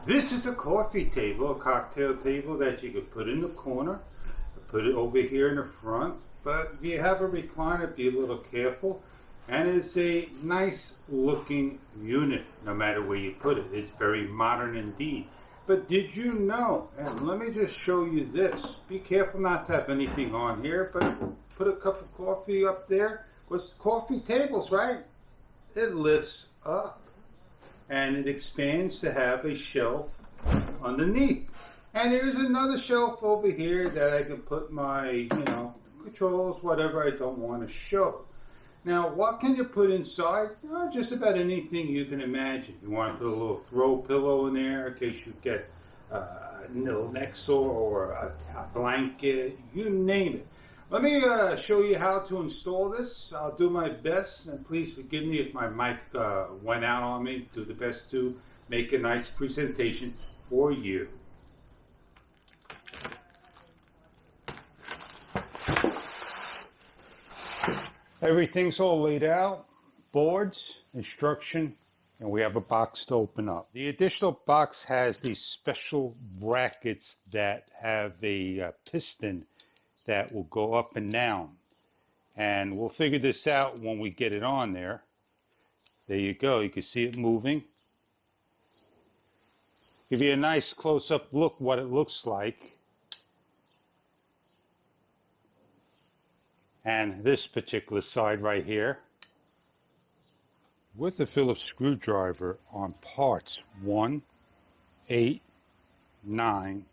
This is a coffee table, a cocktail table that you could put in the corner, put it over here in the front. But if you have a recliner, be a little careful. And it's a nice looking unit, no matter where you put it. It's very modern indeed. But did you know, and let me just show you this. Be careful not to have anything on here, but put a cup of coffee up there. With coffee tables, right? It lifts up. And it expands to have a shelf underneath. And there's another shelf over here that I can put my, controls, whatever I don't want to show. Now, what can you put inside? Just about anything you can imagine. You want to put a little throw pillow in there in case you get a little neck sore or a blanket, you name it. Let me show you how to install this. I'll do my best, and please forgive me if my mic went out on me. Do the best to make a nice presentation for you. Everything's all laid out, boards, instruction, and we have a box to open up. The additional box has these special brackets that have a piston that will go up and down. And we'll figure this out when we get it on there. There you go. You can see it moving. Give you a nice close-up look what it looks like. And this particular side right here, with the Phillips screwdriver on parts 1, 8, 9,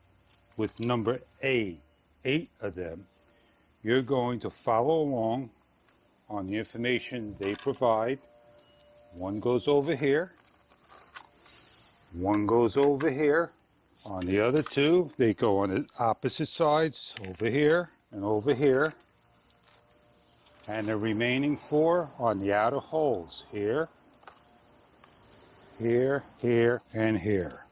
with number A, 8 of them, you're going to follow along on the information they provide. One goes over here, one goes over here. On the other two, they go on the opposite sides, over here and over here. And the remaining 4 on the outer holes, here, here, here, and here.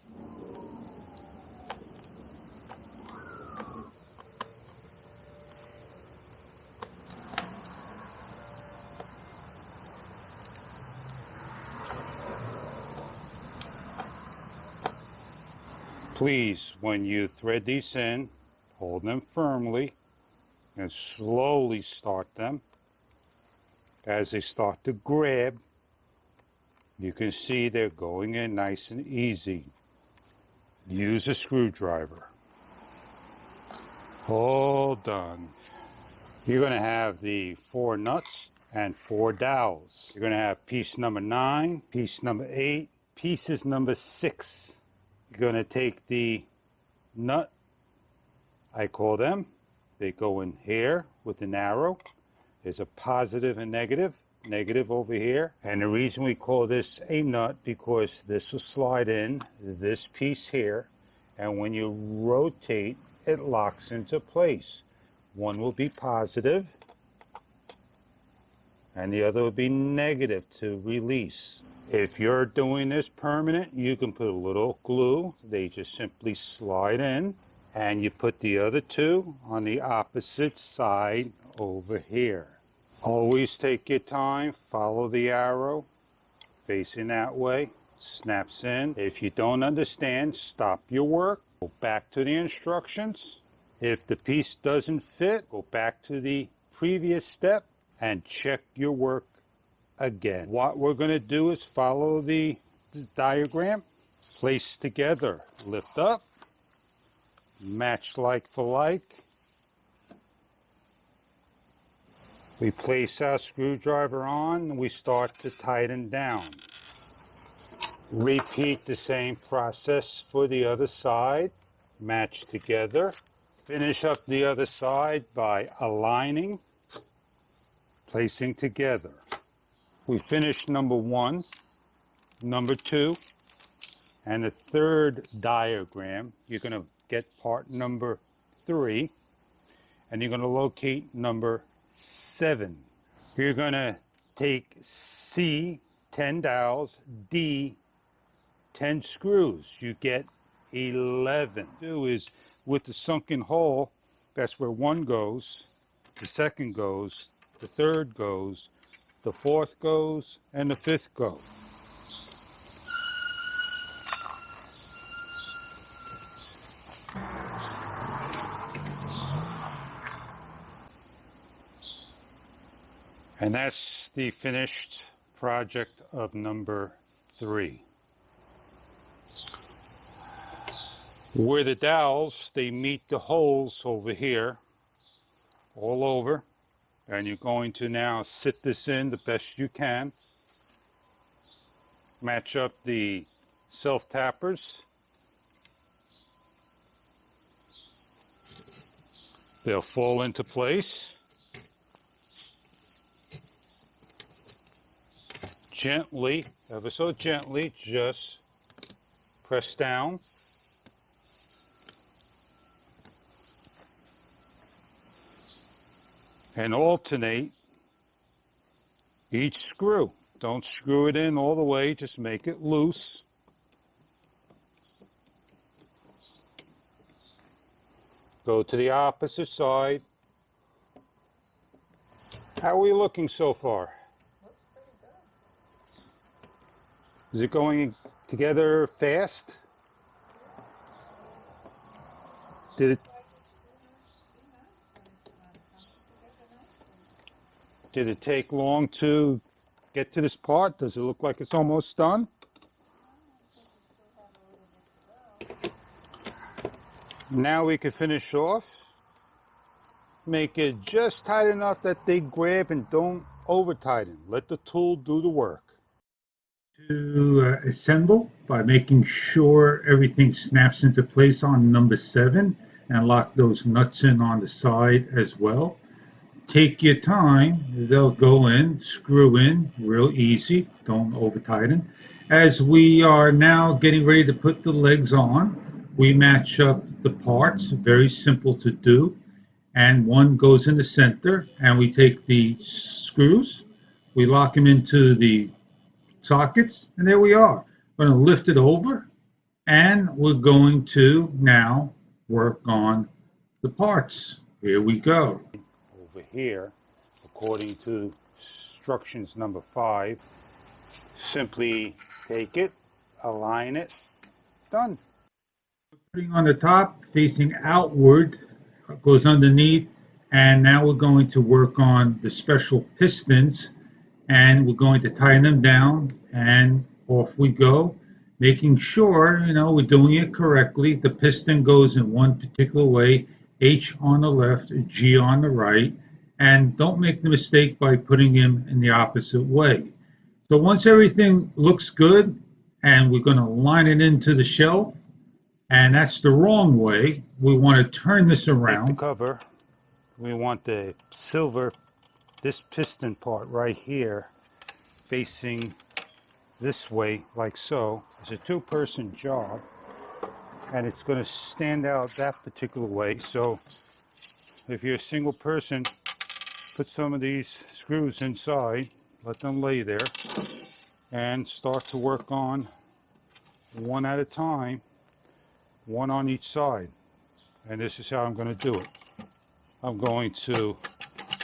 Please, when you thread these in, hold them firmly and slowly start them. As they start to grab, you can see they're going in nice and easy. Use a screwdriver. All done. You're going to have the 4 nuts and 4 dowels. You're going to have piece number 9, piece number 8, pieces number 6. You're going to take the nut, I call them. They go in here with an arrow. There's a positive and negative, negative over here. And the reason we call this a nut, because this will slide in this piece here. And when you rotate, it locks into place. One will be positive, and the other will be negative to release. If you're doing this permanent, you can put a little glue. They just simply slide in, and you put the other 2 on the opposite side over here. Always take your time, follow the arrow, facing that way, snaps in. If you don't understand, stop your work, go back to the instructions. If the piece doesn't fit, go back to the previous step and check your work again. What we're going to do is follow the diagram, place together, lift up, match like for like. We place our screwdriver on and we start to tighten down. Repeat the same process for the other side. Match together. Finish up the other side by aligning, placing together. We finish number 1, number 2, and the third diagram. You're going to get part number 3, and you're going to locate number 7. You're going to take C, 10 dowels, D, 10 screws. You get 11. Do is with the sunken hole, that's where 1 goes, the 2nd goes, the 3rd goes, the 4th goes, and the 5th goes. And that's the finished project of number 3. Where the dowels, they meet the holes over here, all over. And you're going to now sit this in the best you can. Match up the self-tappers. They'll fall into place. Gently, ever so gently, just press down. And alternate each screw. Don't screw it in all the way, just make it loose. Go to the opposite side. How are we looking so far? Looks pretty good. Is it going together fast? Did it? Did it take long to get to this part? Does it look like it's almost done? Now we can finish off. Make it just tight enough that they grab and don't over tighten. Let the tool do the work. To assemble by making sure everything snaps into place on number 7 and lock those nuts in on the side as well. Take your time. They'll go in, screw in, real easy. Don't over tighten. As we are now getting ready to put the legs on, we match up the parts. Very simple to do. And one goes in the center, and we take the screws, we lock them into the sockets, and there we are. We're going to lift it over, and we're going to now work on the parts. Here we go. Over here, according to instructions number 5, simply take it, align it, done. Putting on the top, facing outward, goes underneath, and now we're going to work on the special pistons, and we're going to tighten them down, and off we go, making sure, we're doing it correctly. The piston goes in one particular way, H on the left, G on the right, and don't make the mistake by putting him in the opposite way. So once everything looks good, and we're going to line it into the shelf, and that's the wrong way. We want to turn this around. Take the cover. We want the silver, this piston part right here, facing this way, like so. It's a 2-person job, and it's going to stand out that particular way. So if you're a single person, put some of these screws inside, let them lay there, and start to work on one at a time, one on each side. And this is how I'm going to do it. I'm going to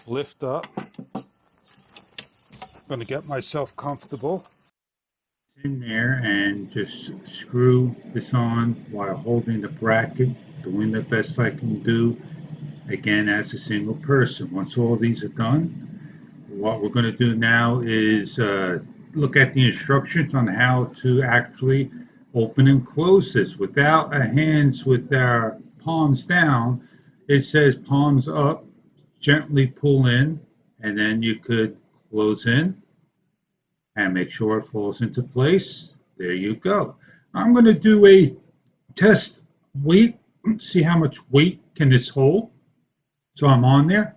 lift up. I'm going to get myself comfortable. In there and just screw this on while holding the bracket, doing the best I can do, again as a single person. Once all these are done, what we're going to do now is look at the instructions on how to actually open and close this without our hands with our palms down. It says palms up, gently pull in, and then you could close in and make sure it falls into place. There you go. I'm going to do a test weight, see how much weight can this hold. So I'm on there,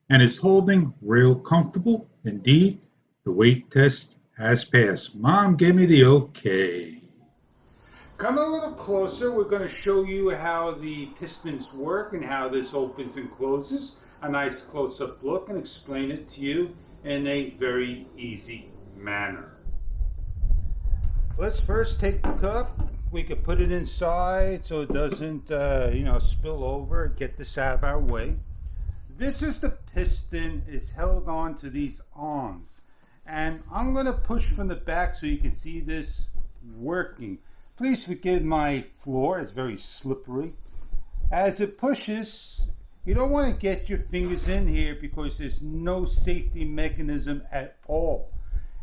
and it's holding real comfortable. Indeed, the weight test has passed. Mom, give me the okay. Come a little closer. We're going to show you how the pistons work and how this opens and closes. A nice close-up look, and explain it to you in a very easy manner. Let's first take the cup. We could put it inside so it doesn't spill over. Get this out of our way. This is the piston. It's held on to these arms, and I'm going to push from the back so you can see this working. Please forgive my floor, it's very slippery. As it pushes, You don't want to get your fingers in here because there's no safety mechanism at all.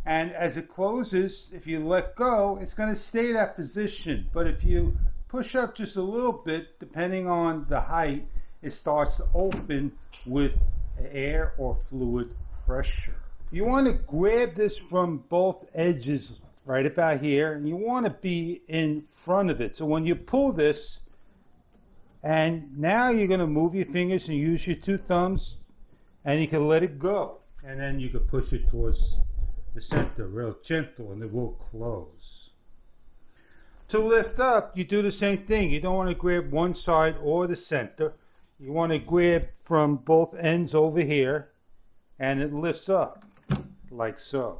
And as it closes, if you let go, it's going to stay that position. But if you push up just a little bit, depending on the height, it starts to open with air or fluid pressure. You want to grab this from both edges right about here, and you want to be in front of it. So when you pull this, and now you're going to move your fingers and use your two thumbs, and you can let it go. And then you can push it towards the center, real gentle, and it will close. To lift up, you do the same thing. You don't want to grab one side or the center. You want to grab from both ends over here, and it lifts up, like so.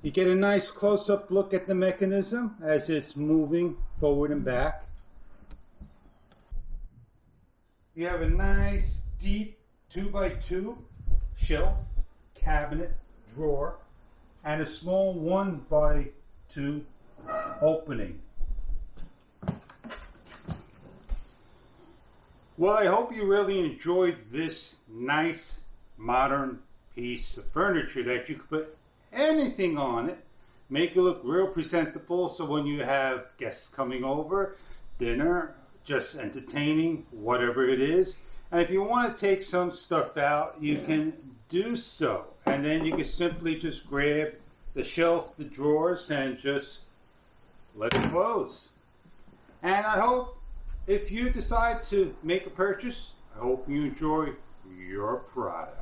You get a nice close-up look at the mechanism as it's moving forward and back. You have a nice, deep 2x2 shelf, cabinet, drawer, and a small 1x2 opening. Well, I hope you really enjoyed this nice modern piece of furniture that you could put anything on it, make it look real presentable, so when you have guests coming over, dinner, just entertaining, whatever it is. And if you want to take some stuff out, you can do so. And then you can simply just grab the shelf, the drawers, and just let it close. And I hope if you decide to make a purchase, I hope you enjoy your product.